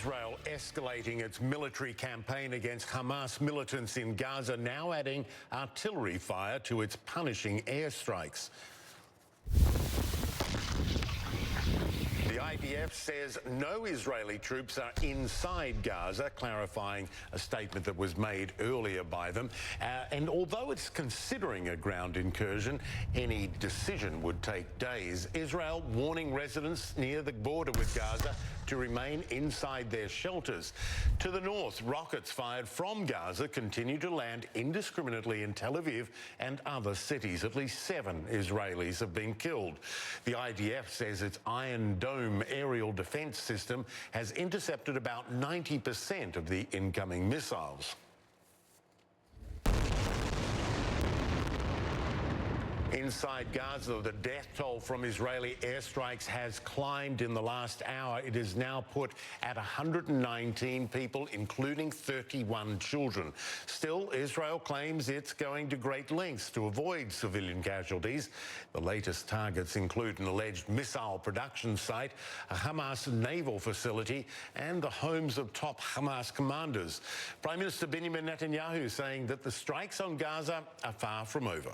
Israel escalating its military campaign against Hamas militants in Gaza, now adding artillery fire to its punishing airstrikes. The IDF says no Israeli troops are inside Gaza, clarifying a statement that was made earlier by them. And although it's considering a ground incursion, any decision would take days. Israel warning residents near the border with Gaza to remain inside their shelters. To the north, rockets fired from Gaza continue to land indiscriminately in Tel Aviv and other cities. At least 7 Israelis have been killed. The IDF says its Iron Dome aerial defense system has intercepted about 90% of the incoming missiles. Inside Gaza, the death toll from Israeli airstrikes has climbed in the last hour. It is now put at 119 people, including 31 children. Still, Israel claims it's going to great lengths to avoid civilian casualties. The latest targets include an alleged missile production site, a Hamas naval facility, and the homes of top Hamas commanders. Prime Minister Benjamin Netanyahu saying that the strikes on Gaza are far from over.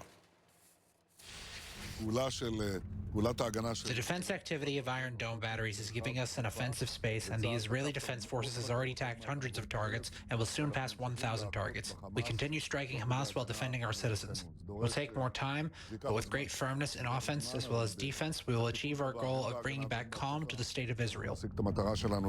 The defense activity of Iron Dome batteries is giving us an offensive space, and the Israeli Defense Forces has already attacked hundreds of targets and will soon pass 1,000 targets. We continue striking Hamas while defending our citizens. It will take more time, but with great firmness in offense as well as defense, we will achieve our goal of bringing back calm to the state of Israel. Mr.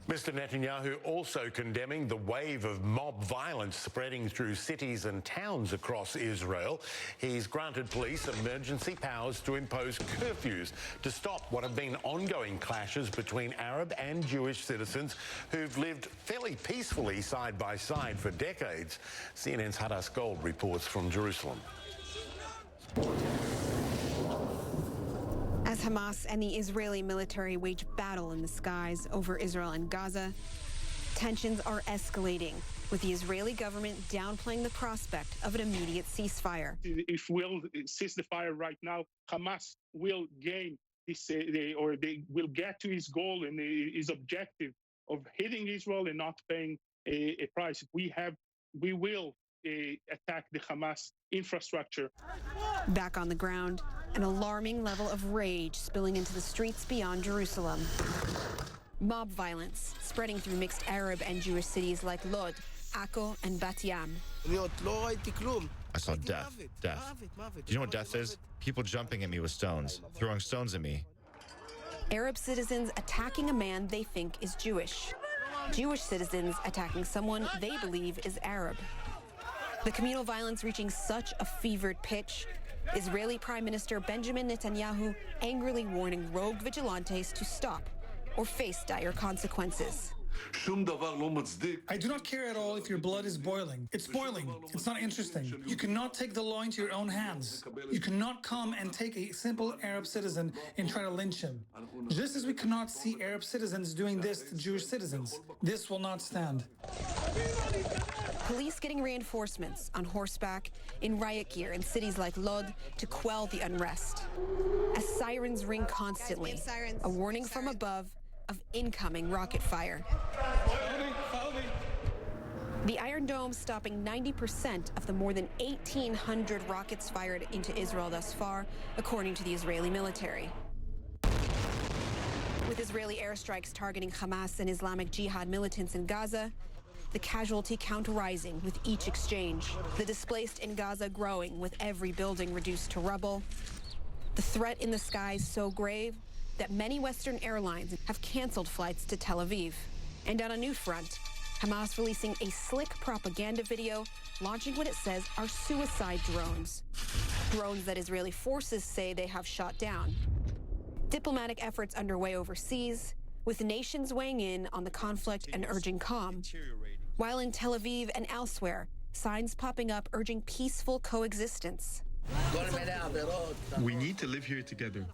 Netanyahu also condemning the wave of mob violence spreading through cities and towns across Israel. He's granted police emergency powers to impose curfews to stop what have been ongoing clashes between Arab and Jewish citizens who've lived fairly peacefully side by side for decades. CNN's Hadas Gold reports from Jerusalem. As Hamas and the Israeli military wage battle in the skies over Israel and Gaza, tensions are escalating, with the Israeli government downplaying the prospect of an immediate ceasefire. If we'll cease the fire right now, Hamas will gain this, or they will get to his goal and his objective of hitting Israel and not paying a price. We will attack the Hamas infrastructure. Back on the ground, an alarming level of rage spilling into the streets beyond Jerusalem. Mob violence spreading through mixed Arab and Jewish cities like Lod, Akko, and Bat Yam. I saw death. Do you know what death is? People jumping at me with stones, throwing stones at me. Arab citizens attacking a man they think is Jewish. Jewish citizens attacking someone they believe is Arab. The communal violence reaching such a fevered pitch, Israeli Prime Minister Benjamin Netanyahu angrily warning rogue vigilantes to stop or face dire consequences. I do not care at all if your blood is boiling. It's boiling. It's not interesting. You cannot take the law into your own hands. You cannot come and take a simple Arab citizen and try to lynch him. Just as we cannot see Arab citizens doing this to Jewish citizens. This will not stand. Police getting reinforcements on horseback in riot gear in cities like Lod to quell the unrest. As sirens ring constantly, a warning from above of incoming rocket fire. The Iron Dome stopping 90% of the more than 1,800 rockets fired into Israel thus far, according to the Israeli military. With Israeli airstrikes targeting Hamas and Islamic Jihad militants in Gaza, the casualty count rising with each exchange. The displaced in Gaza growing with every building reduced to rubble. The threat in the skies so grave that many Western airlines have canceled flights to Tel Aviv. And on a new front, Hamas releasing a slick propaganda video launching what it says are suicide drones. Drones that Israeli forces say they have shot down. Diplomatic efforts underway overseas, with nations weighing in on the conflict and urging calm. While in Tel Aviv and elsewhere, signs popping up urging peaceful coexistence. We need to live here together.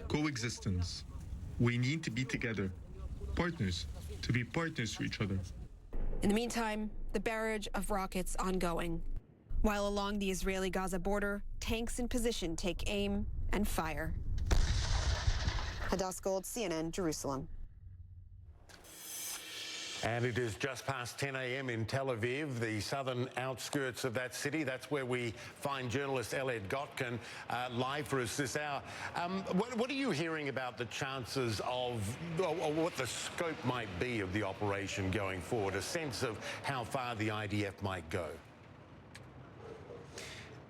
Coexistence. We need to be together. Partners. To be partners to each other. In the meantime, the barrage of rockets ongoing. While along the Israeli-Gaza border, tanks in position take aim and fire. Hadas Gold, CNN, Jerusalem. And it is just past 10 a.m. in Tel Aviv, the southern outskirts of that city. That's where we find journalist Elliot Gotkin live for us this hour. What are you hearing about the chances of, or what the scope might be of the operation going forward? A sense of how far the IDF might go?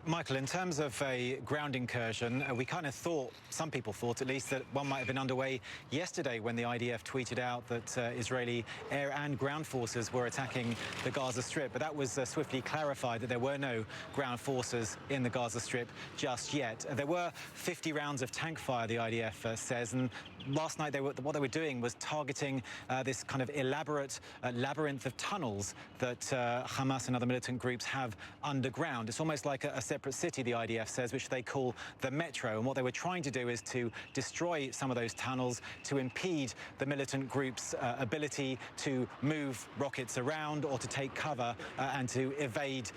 Michael, in terms of a ground incursion, we kind of thought, some people thought at least, that one might have been underway yesterday when the IDF tweeted out that Israeli air and ground forces were attacking the Gaza Strip. But that was swiftly clarified that there were no ground forces in the Gaza Strip just yet. There were 50 rounds of tank fire, the IDF says, and last night what they were doing was targeting this kind of elaborate labyrinth of tunnels that Hamas and other militant groups have underground. It's almost like a separate city, the IDF says, which they call the Metro. And what they were trying to do is to destroy some of those tunnels to impede the militant group's ability to move rockets around or to take cover and to evade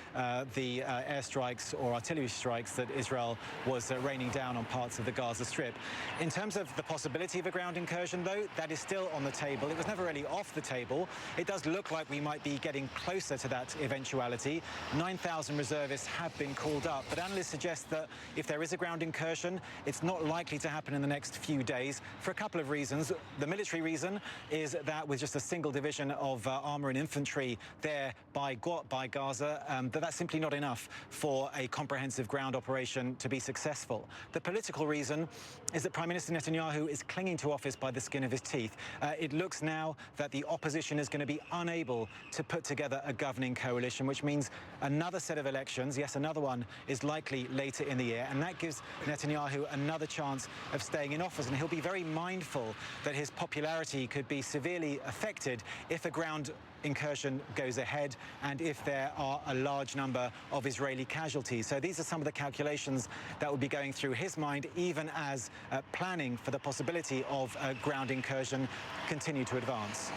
the airstrikes or artillery strikes that Israel was raining down on parts of the Gaza Strip. In terms of the possibility of a ground incursion, though, that is still on the table. It was never really off the table. It does look like we might be getting closer to that eventuality. 9,000 reservists have been called up, but analysts suggest that if there is a ground incursion, it's not likely to happen in the next few days for a couple of reasons. The military reason is that with just a single division of armor and infantry there by Gaza, that's simply not enough for a comprehensive ground operation to be successful. The political reason is that Prime Minister Netanyahu is clinging to office by the skin of his teeth. It looks now that the opposition is going to be unable to put together a governing coalition, which means another set of elections, yes, another one, is likely later in the year, and that gives Netanyahu another chance of staying in office, and he'll be very mindful that his popularity could be severely affected if a ground incursion goes ahead and if there are a large number of Israeli casualties. So these are some of the calculations that will be going through his mind, even as planning for the possibility of a ground incursion continue to advance.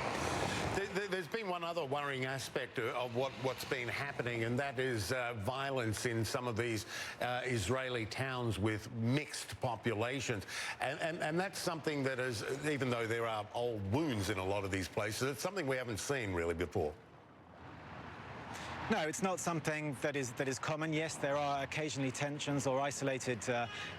There's been one other worrying aspect of what's been happening, and that is violence in some of these Israeli towns with mixed populations. And that's something that is, even though there are old wounds in a lot of these places, it's something we haven't seen really before. No, it's not something that is common. Yes, there are occasionally tensions or isolated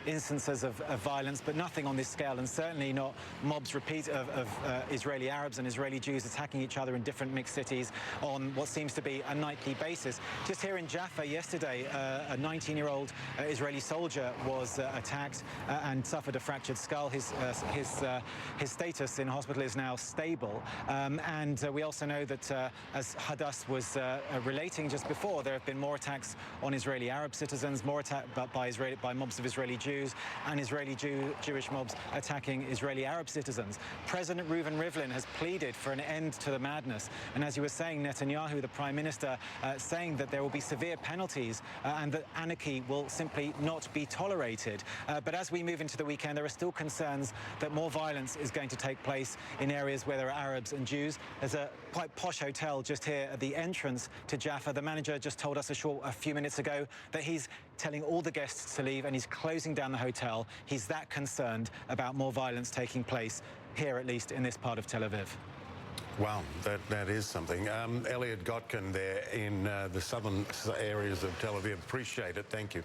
instances of violence, but nothing on this scale, and certainly not mobs of Israeli Arabs and Israeli Jews attacking each other in different mixed cities on what seems to be a nightly basis. Just here in Jaffa yesterday, a 19-year-old Israeli soldier was attacked and suffered a fractured skull. His status in hospital is now stable, and we also know that as Hadass was relating just before, there have been more attacks on Israeli Arab citizens, more attacks by mobs of Israeli Jews, and Israeli Jewish mobs attacking Israeli Arab citizens. President Reuven Rivlin has pleaded for an end to the madness, and as you were saying, Netanyahu, the Prime Minister, saying that there will be severe penalties and that anarchy will simply not be tolerated. But as we move into the weekend, there are still concerns that more violence is going to take place in areas where there are Arabs and Jews. There's a quite posh hotel just here at the entrance to Jaffa. The manager just told us a few minutes ago that he's telling all the guests to leave and he's closing down the hotel. He's that concerned about more violence taking place here, at least in this part of Tel Aviv. Wow, that is something. Elliot Gotkin there in the southern areas of Tel Aviv. Appreciate it. Thank you.